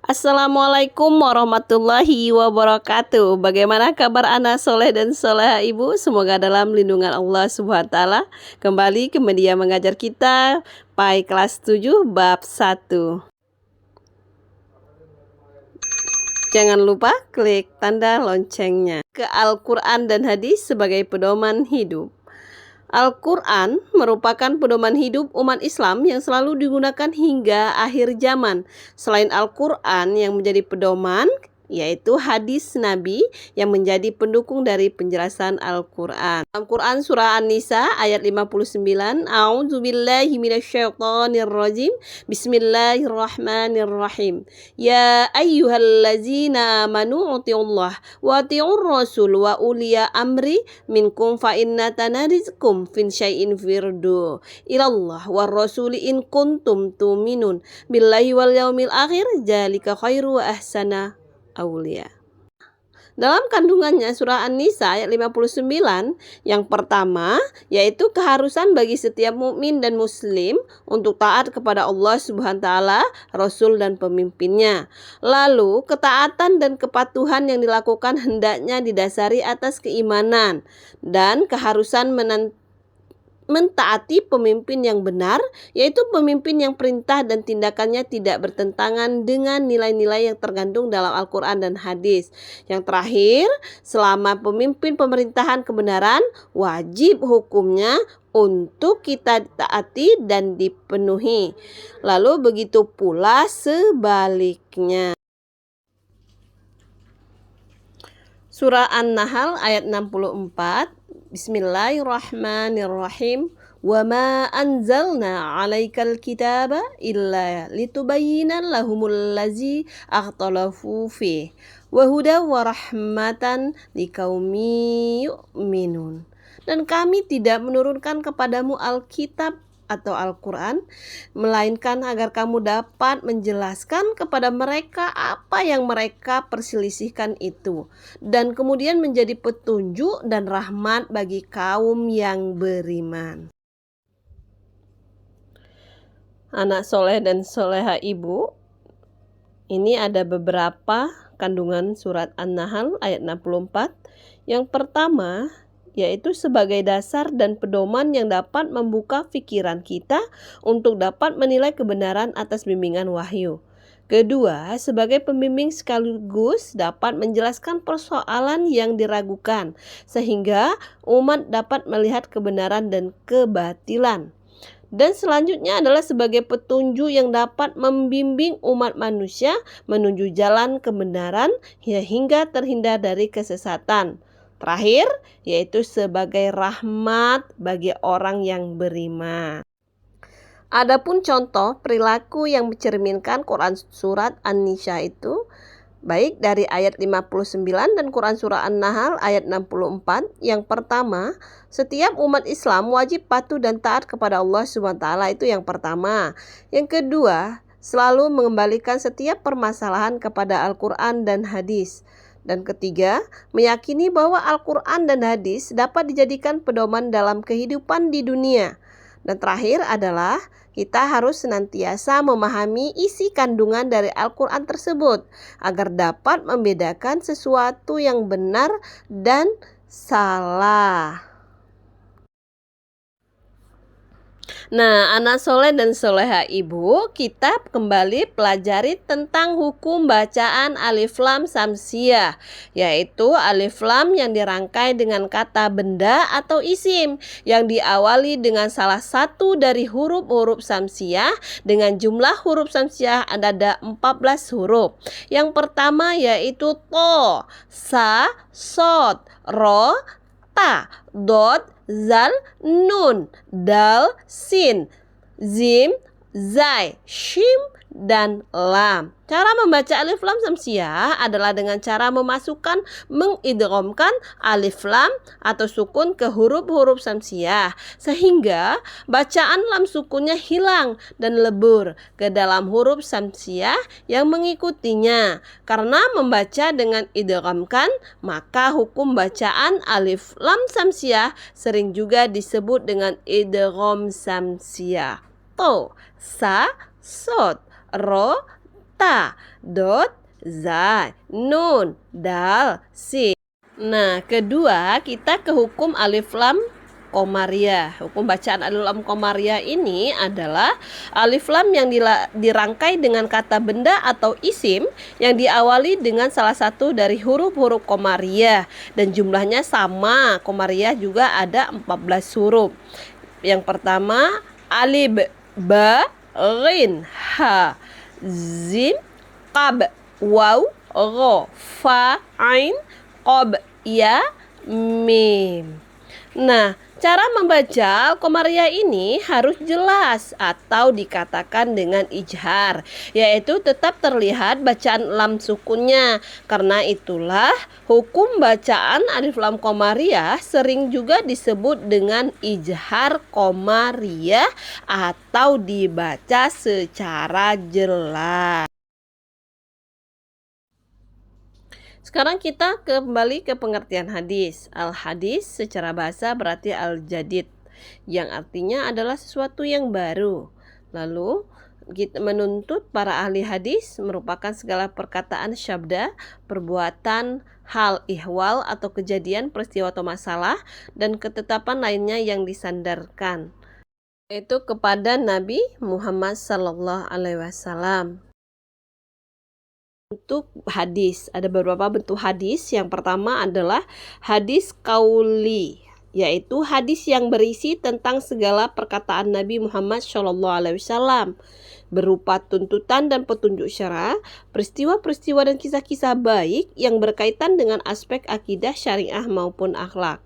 Assalamualaikum warahmatullahi wabarakatuh. Bagaimana kabar anak soleh dan soleha ibu? Semoga dalam lindungan Allah Subhanahu wa taala. Kembali ke media mengajar kita, PAI kelas 7 bab 1. Jangan lupa klik tanda loncengnya. Ke Al-Quran dan hadis sebagai pedoman hidup. Al-Quran merupakan pedoman hidup umat Islam yang selalu digunakan hingga akhir zaman. Selain Al-Quran yang menjadi pedoman, yaitu hadis Nabi yang menjadi pendukung dari penjelasan Al-Quran. Dalam Quran surah An-Nisa ayat 59, A'udzubillahi minasyaitonirrajim, Bismillahirrahmanirrahim. Ya ayyuhallazina amanu uti'ullah wa ati'ur rasul wa uliya amri minkum fa inna tanarizukum fin syai'in firdu ilallah war rasuli in kuntum tu'minun billahi wal yaumil akhir jalika khairu wa ahsana aulia. Dalam kandungannya surah An-Nisa ayat 59 yang pertama yaitu keharusan bagi setiap mukmin dan muslim untuk taat kepada Allah Subhanahu wa taala, Rasul dan pemimpinnya. Lalu ketaatan dan kepatuhan yang dilakukan hendaknya didasari atas keimanan dan keharusan mentaati pemimpin yang benar, yaitu pemimpin yang perintah dan tindakannya tidak bertentangan dengan nilai-nilai yang tergandung dalam Al-Quran dan hadis. Yang terakhir, selama pemimpin pemerintahan kebenaran, wajib hukumnya untuk kita taati dan dipenuhi. Lalu begitu pula sebaliknya. Surah An-Nahl ayat 64, Bismillahirrahmanirrahim. Wa ma anzalna 'alaikal kitaba illa litubayyana lahumul ladzi akhtalafu fihi wa hudan wa rahmatan liqaumin yu'minun. Dan kami tidak menurunkan kepadamu Alkitab atau Al-Quran, melainkan agar kamu dapat menjelaskan kepada mereka apa yang mereka perselisihkan itu, dan kemudian menjadi petunjuk dan rahmat bagi kaum yang beriman. Anak soleh dan soleha ibu, ini ada beberapa kandungan surat An-Nahl ayat 64. Yang pertama yaitu sebagai dasar dan pedoman yang dapat membuka pikiran kita untuk dapat menilai kebenaran atas bimbingan wahyu. Kedua, sebagai pembimbing sekaligus dapat menjelaskan persoalan yang diragukan, sehingga umat dapat melihat kebenaran dan kebatilan. Dan selanjutnya adalah sebagai petunjuk yang dapat membimbing umat manusia menuju jalan kebenaran hingga terhindar dari kesesatan. Terakhir, yaitu sebagai rahmat bagi orang yang beriman. Adapun contoh perilaku yang mencerminkan Quran surat An-Nisa itu, baik dari ayat 59 dan Quran surah An-Nahl ayat 64. Yang pertama, setiap umat Islam wajib patuh dan taat kepada Allah Subhanahu wa taala, itu yang pertama. Yang kedua, selalu mengembalikan setiap permasalahan kepada Al-Quran dan hadis. Dan ketiga, meyakini bahwa Al-Quran dan hadis dapat dijadikan pedoman dalam kehidupan di dunia. Dan terakhir adalah kita harus senantiasa memahami isi kandungan dari Al-Quran tersebut agar dapat membedakan sesuatu yang benar dan salah. Nah, anak soleh dan soleha ibu, kita kembali pelajari tentang hukum bacaan alif lam samsiah, yaitu alif lam yang dirangkai dengan kata benda atau isim yang diawali dengan salah satu dari huruf-huruf samsiah dengan jumlah huruf samsiah ada 14 huruf. Yang pertama yaitu to, sa, sod, ro, ta, dot, zal, nun, dal, sin, zim, zai, shim, dan lam. Cara membaca alif lam samsiah adalah dengan cara mengidghamkan alif lam atau sukun ke huruf-huruf samsiah sehingga bacaan lam sukunnya hilang dan lebur ke dalam huruf samsiah yang mengikutinya. Karena membaca dengan idghamkan, maka hukum bacaan alif lam samsiah sering juga disebut dengan idgham samsiah. To, sa, sod, ro, ta, dot, zai, nun, dal, sin. Nah, kedua kita ke hukum alif lam komariah. Hukum bacaan alif lam komariah ini adalah alif lam yang dirangkai dengan kata benda atau isim yang diawali dengan salah satu dari huruf-huruf komariah dan jumlahnya sama. Komariah juga ada 14 huruf. Yang pertama alif, ba, rin, ha, zim, qab, waw, ro, fa, ain, qob, ya, mim. Nah, cara membaca komariah ini harus jelas atau dikatakan dengan ijhar, yaitu tetap terlihat bacaan lam sukunnya. Karena itulah hukum bacaan alif lam komariah sering juga disebut dengan ijhar komariah atau dibaca secara jelas. Sekarang kita kembali ke pengertian hadis. Al-hadis secara bahasa berarti al-jadid, yang artinya adalah sesuatu yang baru. Lalu kita menuntut para ahli hadis merupakan segala perkataan syabda, perbuatan, hal, ihwal atau kejadian, peristiwa atau masalah, dan ketetapan lainnya yang disandarkan itu kepada Nabi Muhammad SAW. Bentuk hadis, ada beberapa bentuk hadis. Yang pertama adalah hadis qauli, yaitu hadis yang berisi tentang segala perkataan Nabi Muhammad SAW berupa tuntutan dan petunjuk syara, peristiwa-peristiwa dan kisah-kisah baik yang berkaitan dengan aspek akidah, syariah maupun akhlak.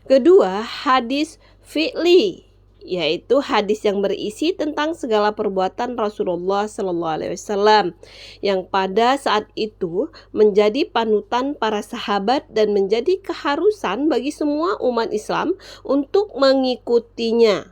Kedua, hadis fi'li, yaitu hadis yang berisi tentang segala perbuatan Rasulullah SAW yang pada saat itu menjadi panutan para sahabat dan menjadi keharusan bagi semua umat Islam untuk mengikutinya.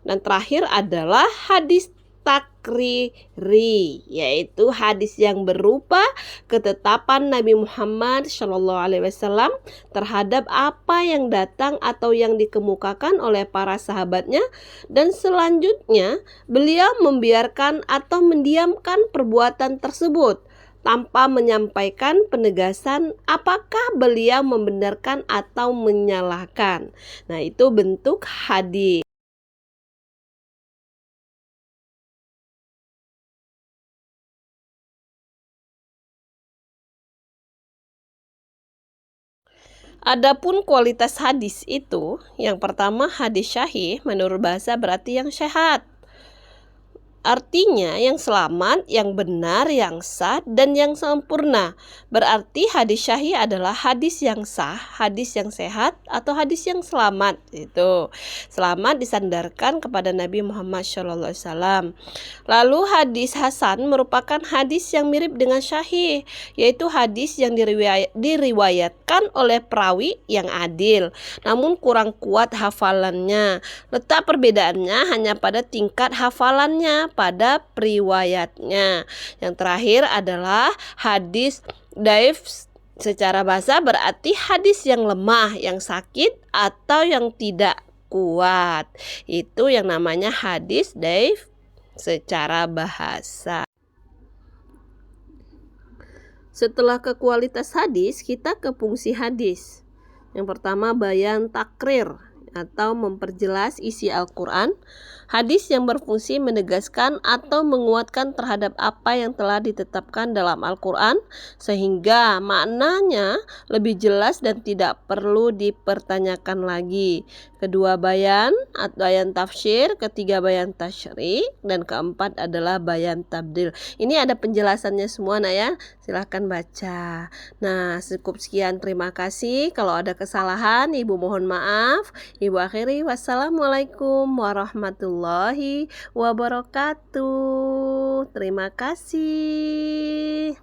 Dan terakhir adalah hadis takriri, yaitu hadis yang berupa ketetapan Nabi Muhammad SAW terhadap apa yang datang atau yang dikemukakan oleh para sahabatnya, dan selanjutnya beliau membiarkan atau mendiamkan perbuatan tersebut tanpa menyampaikan penegasan apakah beliau membenarkan atau menyalahkan. Nah, itu bentuk hadis. Adapun kualitas hadis itu, yang pertama hadis syahih menurut bahasa berarti yang sehat. Artinya yang selamat, yang benar, yang sah, dan yang sempurna. Berarti hadis syahih adalah hadis yang sah, hadis yang sehat, atau hadis yang selamat. Itu selamat disandarkan kepada Nabi Muhammad SAW. Lalu hadis hasan merupakan hadis yang mirip dengan syahih, yaitu hadis yang diriwayatkan oleh perawi yang adil, namun kurang kuat hafalannya. Letak perbedaannya hanya pada tingkat hafalannya pada periwayatnya. Yang terakhir adalah hadis dhaif. Secara bahasa berarti hadis yang lemah, yang sakit, atau yang tidak kuat. Itu yang namanya hadis dhaif secara bahasa. Setelah ke kualitas hadis, kita ke fungsi hadis. Yang pertama bayan takrir atau memperjelas isi Al-Quran. Hadis yang berfungsi menegaskan atau menguatkan terhadap apa yang telah ditetapkan dalam Al-Quran sehingga maknanya lebih jelas dan tidak perlu dipertanyakan lagi. Kedua bayan atau bayan tafsir, ketiga bayan tasyri, dan keempat adalah bayan tabdil. Ini ada penjelasannya semua ya, silahkan baca. Nah, cukup sekian, terima kasih. Kalau ada kesalahan Ibu mohon maaf. Ibu akhiri, wassalamualaikum warahmatullahi wabarakatuh. Terima kasih.